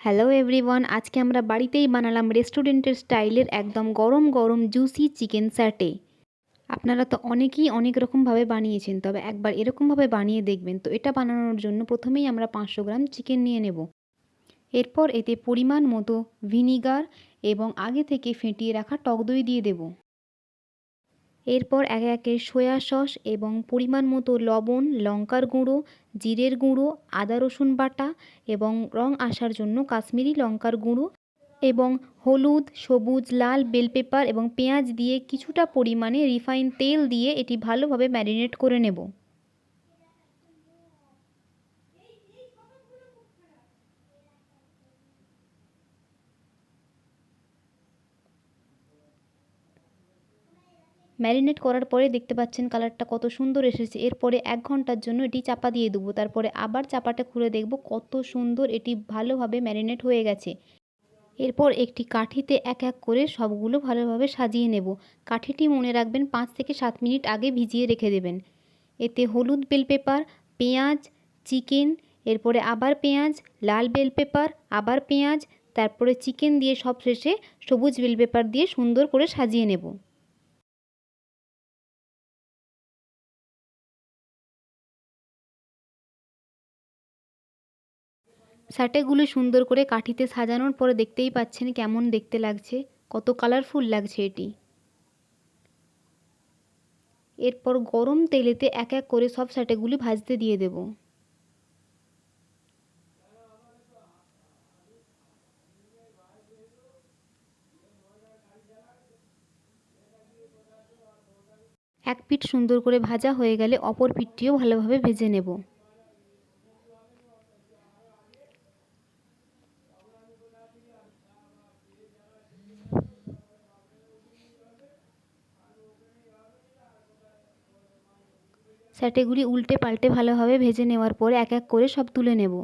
Hello everyone, আজকে আমরা বাড়িতেই বানালাম রেস্টুরেন্টের স্টাইলের একদম গরম গরম জুসি চিকেন স্যাটে। আপনারা তো অনেকেই অনেক রকমভাবে বানিয়েছেন, তবে একবার এরকমভাবে বানিয়ে দেখবেন। তো এটা বানানোর জন্য প্রথমেই আমরা 500 গ্রাম চিকেন নিয়ে নেব। এরপর এতে পরিমাণ মতো ভিনিগার এবং আগে থেকে ফেটিয়ে রাখা টক দই দিয়ে দেব। এরপর একে একে সয়া সস এবং পরিমাণ মতো লবণ, লঙ্কার গুঁড়ো, জিরের গুঁড়ো, আদা রসুন বাটা এবং রং আসার জন্য কাশ্মীরি লঙ্কার গুঁড়ো এবং হলুদ, সবুজ, লাল বেল পেপার এবং পেঁয়াজ দিয়ে কিছুটা পরিমাণে রিফাইন তেল দিয়ে এটি ভালোভাবে ম্যারিনেট করে নেব। ম্যারিনেট করার পরে দেখতে পাচ্ছেন কালারটা কত সুন্দর এসেছে। এরপরে 1 ঘন্টার জন্য এটি চাপা দিয়ে দেবো। তারপরে আবার চাপাটা খুলে দেখব কত সুন্দর এটি ভালোভাবে ম্যারিনেট হয়ে গেছে। এরপর একটি কাঠিতে এক এক করে সবগুলো ভালোভাবে সাজিয়ে নেব। কাঠিটি মনে রাখবেন 5 থেকে 7 মিনিট আগে ভিজিয়ে রেখে দেবেন। এতে হলুদ বেল পেপার, পেঁয়াজ, চিকেন, এরপরে আবার পেঁয়াজ, লাল বেল পেপার, আবার পেঁয়াজ, তারপরে চিকেন দিয়ে সবশেষে সবুজ বেল পেপার দিয়ে সুন্দর করে সাজিয়ে নেব। স্যাটেগুলো সুন্দর করে কাঠিতে সাজানোর পরে দেখতেই পাচ্ছেন কেমন দেখতে লাগছে, কত কালারফুল লাগছে এটি। এরপর গরম তেলেতে এক এক করে সব স্যাটেগুলি ভাজতে দিয়ে দেব। এক পিঠ সুন্দর করে ভাজা হয়ে গেলে অপর পিঠটিও ভালোভাবে ভেজে নেব। স্যাটেগুলি উল্টে পাল্টে ভালোভাবে ভেজে নেওয়ার পরে এক এক করে সব তুলে নেব।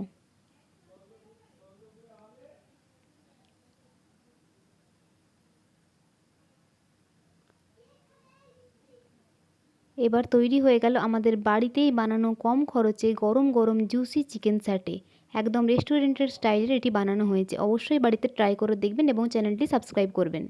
এবার তৈরি হয়ে গেল আমাদের বাড়িতেই বানানো কম খরচে গরম গরম জুসি চিকেন স্যাটে। একদম রেস্টুরেন্টের স্টাইলের এটি বানানো হয়েছে। অবশ্যই বাড়িতে ট্রাই করে দেখবেন এবং চ্যানেলটি সাবস্ক্রাইব করবেন।